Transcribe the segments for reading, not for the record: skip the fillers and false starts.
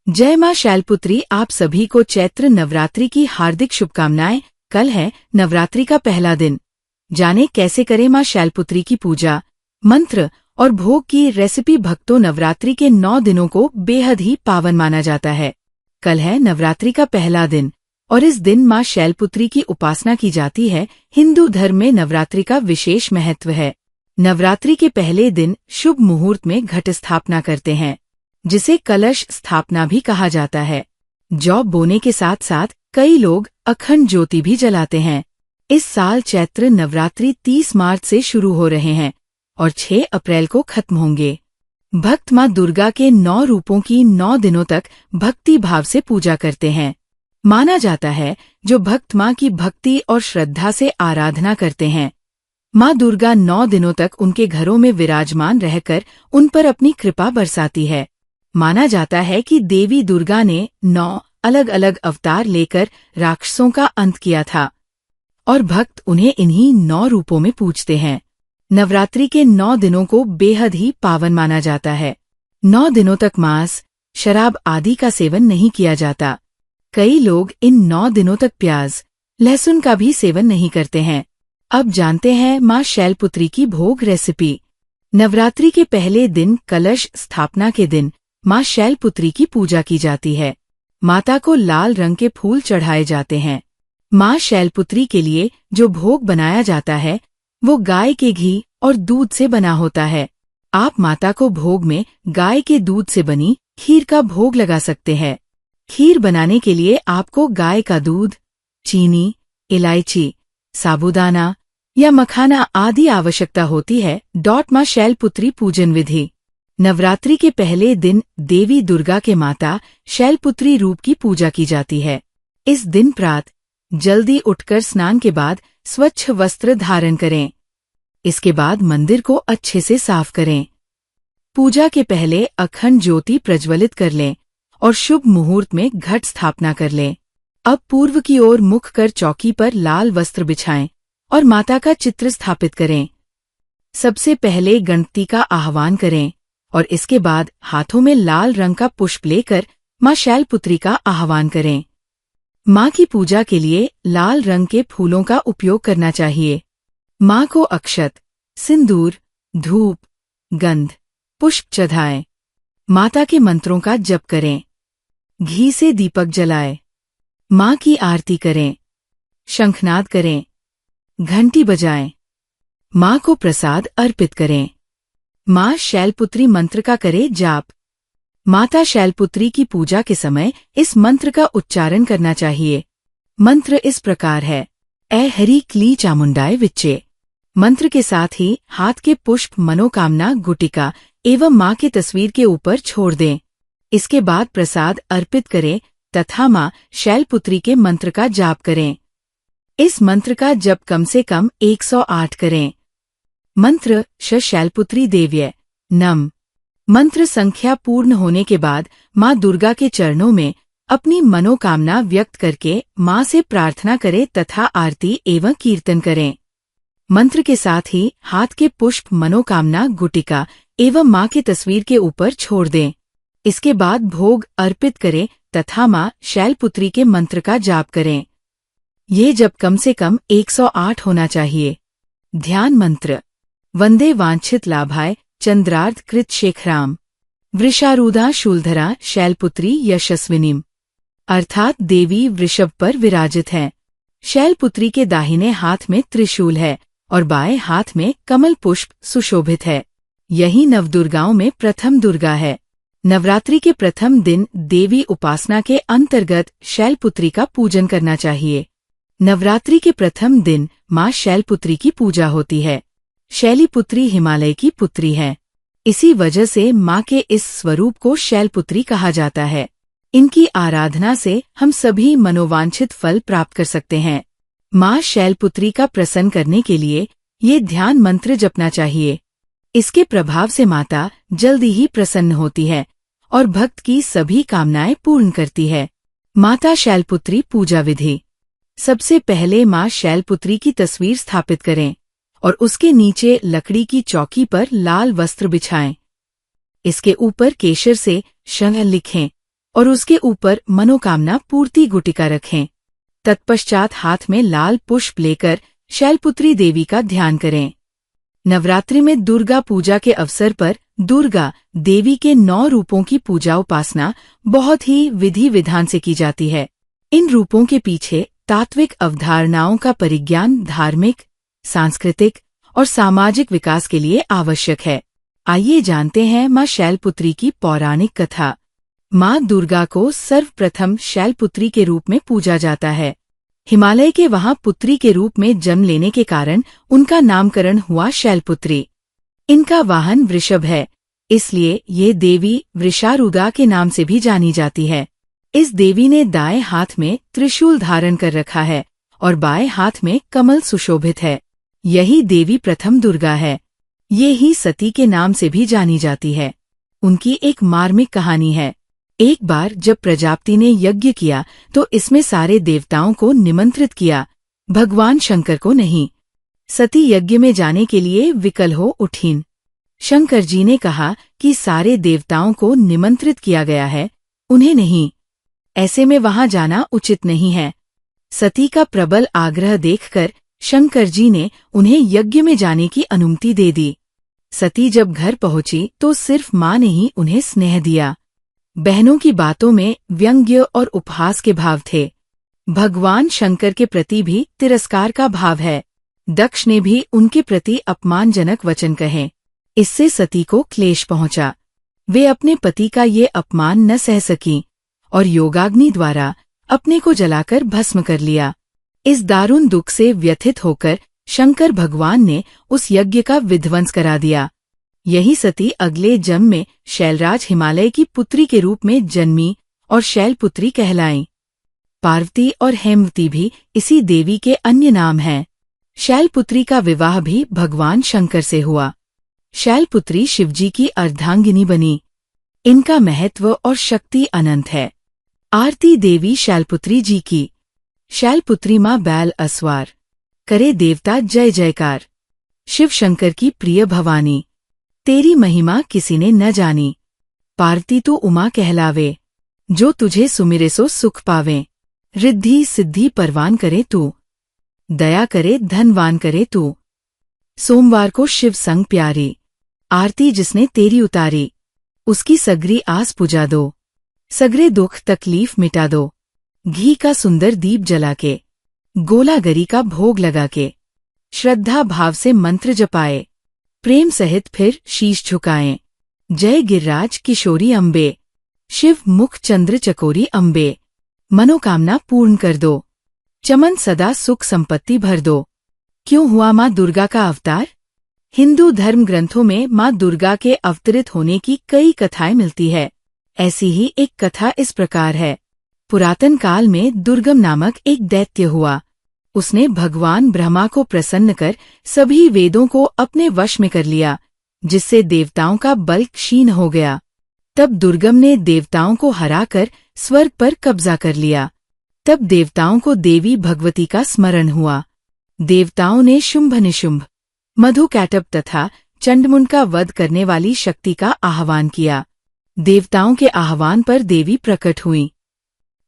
जय मां शैलपुत्री। आप सभी को चैत्र नवरात्रि की हार्दिक शुभकामनाएं। कल है नवरात्रि का पहला दिन। जाने कैसे करें मां शैलपुत्री की पूजा, मंत्र और भोग की रेसिपी। भक्तों, नवरात्रि के 9 दिनों को बेहद ही पावन माना जाता है। कल है नवरात्रि का पहला दिन और इस दिन मां शैलपुत्री की उपासना की जाती है। हिंदू धर्म में नवरात्रि का विशेष महत्व है। नवरात्रि के पहले दिन शुभ मुहूर्त में घट स्थापना करते हैं, जिसे कलश स्थापना भी कहा जाता है। जौ बोने के साथ साथ कई लोग अखंड ज्योति भी जलाते हैं। इस साल चैत्र नवरात्रि 30 मार्च से शुरू हो रहे हैं और 6 अप्रैल को खत्म होंगे। भक्त मां दुर्गा के 9 रूपों की 9 दिनों तक भक्ति भाव से पूजा करते हैं। माना जाता है जो भक्त मां की भक्ति और श्रद्धा से आराधना करते हैं, मां दुर्गा 9 दिनों तक उनके घरों में विराजमान रहकर उन पर अपनी कृपा बरसाती है। माना जाता है कि देवी दुर्गा ने 9 अलग अलग अवतार लेकर राक्षसों का अंत किया था और भक्त उन्हें इन्हीं 9 रूपों में पूजते हैं। नवरात्रि के 9 दिनों को बेहद ही पावन माना जाता है। 9 दिनों तक मांस, शराब आदि का सेवन नहीं किया जाता। कई लोग इन 9 दिनों तक प्याज, लहसुन का भी सेवन नहीं करते हैं। अब जानते हैं मां शैलपुत्री की भोग रेसिपी। नवरात्रि के पहले दिन कलश स्थापना के दिन मां शैलपुत्री की पूजा की जाती है। माता को लाल रंग के फूल चढ़ाए जाते हैं। मां शैलपुत्री के लिए जो भोग बनाया जाता है वो गाय के घी और दूध से बना होता है। आप माता को भोग में गाय के दूध से बनी खीर का भोग लगा सकते हैं। खीर बनाने के लिए आपको गाय का दूध, चीनी, इलायची, साबूदाना या मखाना आदि आवश्यकता होती है। मां शैलपुत्री पूजन विधि। नवरात्रि के पहले दिन देवी दुर्गा के माता शैलपुत्री रूप की पूजा की जाती है। इस दिन प्रातः जल्दी उठकर स्नान के बाद स्वच्छ वस्त्र धारण करें। इसके बाद मंदिर को अच्छे से साफ करें। पूजा के पहले अखंड ज्योति प्रज्वलित कर लें और शुभ मुहूर्त में घट स्थापना कर लें। अब पूर्व की ओर मुख कर चौकी पर लाल वस्त्र बिछाएं और माता का चित्र स्थापित करें। सबसे पहले गणपति का आह्वान करें और इसके बाद हाथों में लाल रंग का पुष्प लेकर मां शैलपुत्री का आह्वान करें। मां की पूजा के लिए लाल रंग के फूलों का उपयोग करना चाहिए। मां को अक्षत, सिंदूर, धूप, गंध, पुष्प चढ़ाएं। माता के मंत्रों का जप करें। घी से दीपक जलाएं। मां की आरती करें। शंखनाद करें। घंटी बजाएं। मां को प्रसाद अर्पित करें। मां शैलपुत्री मंत्र का करे जाप। माता शैलपुत्री की पूजा के समय इस मंत्र का उच्चारण करना चाहिए। मंत्र इस प्रकार है: ऐ हरि क्ली चामुंडाय विच्चे। मंत्र के साथ ही हाथ के पुष्प मनोकामना गुटिका एवं मां की तस्वीर के ऊपर छोड़ दें। इसके बाद प्रसाद अर्पित करें तथा मां शैलपुत्री के मंत्र का जाप करें। इस मंत्र का जप कम से कम 108 करें। मंत्र शैलपुत्री देव्य नम। मंत्र संख्या पूर्ण होने के बाद मां दुर्गा के चरणों में अपनी मनोकामना व्यक्त करके मां से प्रार्थना करें तथा आरती एवं कीर्तन करें। मंत्र के साथ ही हाथ के पुष्प मनोकामना गुटिका एवं मां की तस्वीर के ऊपर छोड़ दें। इसके बाद भोग अर्पित करें तथा मां शैलपुत्री के मंत्र का जाप करें। ये जप कम से कम 108 होना चाहिए। ध्यान मंत्र: वंदे वांछित लाभाय चंद्रार्ध कृत शेखराम वृषारूढ़ा शूलधरा शैलपुत्री यशस्विनीम। अर्थात देवी वृषभ पर विराजित है। शैलपुत्री के दाहिने हाथ में त्रिशूल है और बाएं हाथ में कमल पुष्प सुशोभित है। यही नवदुर्गाओं में प्रथम दुर्गा है। नवरात्रि के प्रथम दिन देवी उपासना के अंतर्गत शैलपुत्री का पूजन करना चाहिए। नवरात्रि के प्रथम दिन मां शैलपुत्री की पूजा होती है। शैलीपुत्री हिमालय की पुत्री है। इसी वजह से मां के इस स्वरूप को शैलपुत्री कहा जाता है। इनकी आराधना से हम सभी मनोवांछित फल प्राप्त कर सकते हैं। मां शैलपुत्री का प्रसन्न करने के लिए ये ध्यान मंत्र जपना चाहिए। इसके प्रभाव से माता जल्दी ही प्रसन्न होती है और भक्त की सभी कामनाएं पूर्ण करती है। माता शैलपुत्री पूजा विधि। सबसे पहले मां शैलपुत्री की तस्वीर स्थापित करें और उसके नीचे लकड़ी की चौकी पर लाल वस्त्र बिछाएं। इसके ऊपर केशर से शंख लिखें और उसके ऊपर मनोकामना पूर्ति गुटिका रखें। तत्पश्चात हाथ में लाल पुष्प लेकर शैलपुत्री देवी का ध्यान करें। नवरात्रि में दुर्गा पूजा के अवसर पर दुर्गा देवी के 9 रूपों की पूजा उपासना बहुत ही विधि विधान से की जाती है। इन रूपों के पीछे तात्विक अवधारणाओं का परिज्ञान धार्मिक, सांस्कृतिक और सामाजिक विकास के लिए आवश्यक है। आइए जानते हैं मां शैलपुत्री की पौराणिक कथा। मां दुर्गा को सर्वप्रथम शैलपुत्री के रूप में पूजा जाता है। हिमालय के वहां पुत्री के रूप में जन्म लेने के कारण उनका नामकरण हुआ शैलपुत्री। इनका वाहन वृषभ है, इसलिए ये देवी वृषारूढ़ा के नाम से भी जानी जाती है। इस देवी ने दाएं हाथ में त्रिशूल धारण कर रखा है और बाएं हाथ में कमल सुशोभित है। यही देवी प्रथम दुर्गा है। ये ही सती के नाम से भी जानी जाती है। उनकी एक मार्मिक कहानी है। एक बार जब प्रजापति ने यज्ञ किया तो इसमें सारे देवताओं को निमंत्रित किया, भगवान शंकर को नहीं। सती यज्ञ में जाने के लिए विकल हो उठीं। शंकर जी ने कहा कि सारे देवताओं को निमंत्रित किया गया है, उन्हें नहीं। ऐसे में वहां जाना उचित नहीं है। सती का प्रबल आग्रह देखकर शंकर जी ने उन्हें यज्ञ में जाने की अनुमति दे दी। सती जब घर पहुंची तो सिर्फ मां ने ही उन्हें स्नेह दिया। बहनों की बातों में व्यंग्य और उपहास के भाव थे। भगवान शंकर के प्रति भी तिरस्कार का भाव है। दक्ष ने भी उनके प्रति अपमानजनक वचन कहे। इससे सती को क्लेश पहुंचा। वे अपने पति का ये अपमान न सह सकीं और योगाग्नि द्वारा अपने को जलाकर भस्म कर लिया। इस दारुण दुख से व्यथित होकर शंकर भगवान ने उस यज्ञ का विध्वंस करा दिया। यही सती अगले जन्म में शैलराज हिमालय की पुत्री के रूप में जन्मी और शैलपुत्री कहलाईं। पार्वती और हेमवती भी इसी देवी के अन्य नाम हैं। शैलपुत्री का विवाह भी भगवान शंकर से हुआ। शैलपुत्री शिवजी की अर्धांगिनी बनी। इनका महत्व और शक्ति अनंत है। आरती देवी शैलपुत्री जी की। शैलपुत्री मां बैल असवार, करे देवता जय जयकार। शिव शंकर की प्रिय भवानी, तेरी महिमा किसी ने न जानी। पार्वती तू उमा कहलावे, जो तुझे सुमिरे सो सुख पावे। रिद्धि सिद्धि परवान करे तू, दया करे धनवान करे तू। सोमवार को शिव संग प्यारी, आरती जिसने तेरी उतारी। उसकी सगरी आस पुजा दो, सगरे दुख तकलीफ मिटा दो। घी का सुंदर दीप जला के, गोला गरी का भोग लगा के, श्रद्धा भाव से मंत्र जपाए, प्रेम सहित फिर शीश झुकाएं। जय गिरिराज किशोरी अम्बे, शिव मुख चंद्र चकोरी अम्बे। मनोकामना पूर्ण कर दो, चमन सदा सुख संपत्ति भर दो। क्यों हुआ मां दुर्गा का अवतार? हिंदू धर्म ग्रंथों में मां दुर्गा के अवतरित होने की कई कथाएं मिलती है। ऐसी ही एक कथा इस प्रकार है। पुरातन काल में दुर्गम नामक एक दैत्य हुआ। उसने भगवान ब्रह्मा को प्रसन्न कर सभी वेदों को अपने वश में कर लिया, जिससे देवताओं का बल क्षीण हो गया। तब दुर्गम ने देवताओं को हराकर स्वर्ग पर कब्जा कर लिया। तब देवताओं को देवी भगवती का स्मरण हुआ। देवताओं ने शुंभ निशुंभ, मधुकैटभ तथा चंडमुंड का वध करने वाली शक्ति का आह्वान किया। देवताओं के आह्वान पर देवी प्रकट हुई।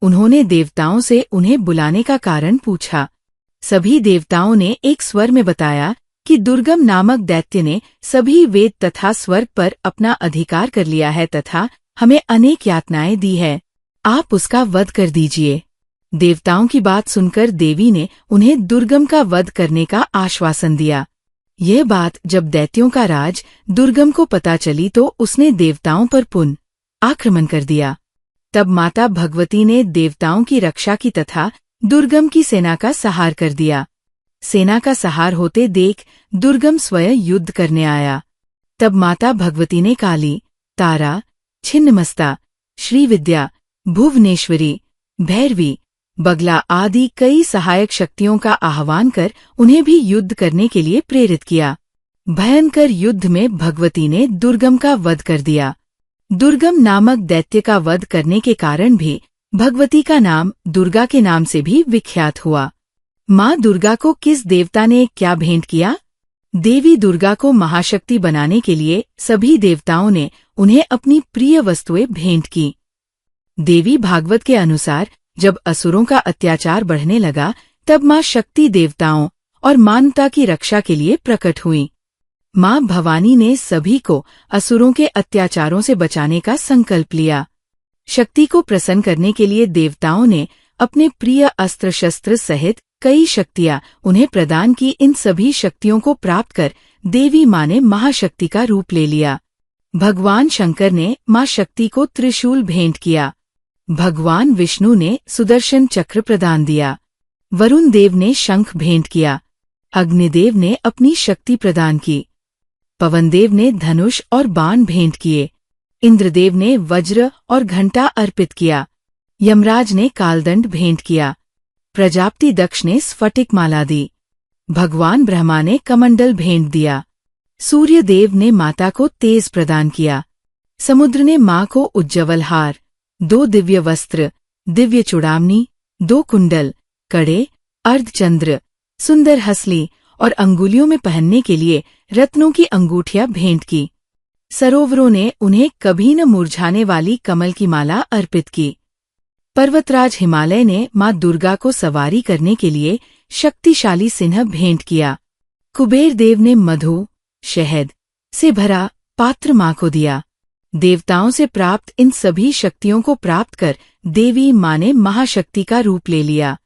उन्होंने देवताओं से उन्हें बुलाने का कारण पूछा। सभी देवताओं ने एक स्वर में बताया कि दुर्गम नामक दैत्य ने सभी वेद तथा स्वर्ग पर अपना अधिकार कर लिया है तथा हमें अनेक यातनाएं दी है। आप उसका वध कर दीजिए। देवताओं की बात सुनकर देवी ने उन्हें दुर्गम का वध करने का आश्वासन दिया। यह बात जब दैत्यों का राज दुर्गम को पता चली तो उसने देवताओं पर पुनः आक्रमण कर दिया। तब माता भगवती ने देवताओं की रक्षा की तथा दुर्गम की सेना का संहार कर दिया। सेना का संहार होते देख दुर्गम स्वयं युद्ध करने आया। तब माता भगवती ने काली, तारा, छिन्नमस्ता, श्रीविद्या, भुवनेश्वरी, भैरवी, बगला आदि कई सहायक शक्तियों का आह्वान कर उन्हें भी युद्ध करने के लिए प्रेरित किया। भयंकर युद्ध में भगवती ने दुर्गम का वध कर दिया। दुर्गम नामक दैत्य का वध करने के कारण भी भगवती का नाम दुर्गा के नाम से भी विख्यात हुआ। माँ दुर्गा को किस देवता ने क्या भेंट किया? देवी दुर्गा को महाशक्ति बनाने के लिए सभी देवताओं ने उन्हें अपनी प्रिय वस्तुएं भेंट की। देवी भागवत के अनुसार जब असुरों का अत्याचार बढ़ने लगा, तब माँ शक्ति देवताओं और मानवता की रक्षा के लिए प्रकट हुई। माँ भवानी ने सभी को असुरों के अत्याचारों से बचाने का संकल्प लिया। शक्ति को प्रसन्न करने के लिए देवताओं ने अपने प्रिय अस्त्र शस्त्र सहित कई शक्तियाँ उन्हें प्रदान की। इन सभी शक्तियों को प्राप्त कर देवी माँ ने महाशक्ति का रूप ले लिया। भगवान शंकर ने माँ शक्ति को त्रिशूल भेंट किया। भगवान विष्णु ने सुदर्शन चक्र प्रदान दिया। वरुण देव ने शंख भेंट किया। अग्निदेव ने अपनी शक्ति प्रदान की। पवनदेव ने धनुष और बाण भेंट किए। इंद्रदेव ने वज्र और घंटा अर्पित किया। यमराज ने कालदंड भेंट किया। प्रजापति दक्ष ने स्फटिक माला दी। भगवान ब्रह्मा ने कमंडल भेंट दिया। सूर्य देव ने माता को तेज प्रदान किया। समुद्र ने माँ को उज्ज्वल हार, 2 दिव्य वस्त्र, दिव्य चूड़ामणि, 2 कुंडल, कड़े, अर्धचंद्र, सुंदर हसली और अंगुलियों में पहनने के लिए रत्नों की अंगूठियां भेंट की। सरोवरों ने उन्हें कभी न मुरझाने वाली कमल की माला अर्पित की। पर्वतराज हिमालय ने माँ दुर्गा को सवारी करने के लिए शक्तिशाली सिंह भेंट किया। कुबेर देव ने मधु, शहद से भरा पात्र माँ को दिया। देवताओं से प्राप्त इन सभी शक्तियों को प्राप्त कर देवी माँ ने महाशक्ति का रूप ले लिया।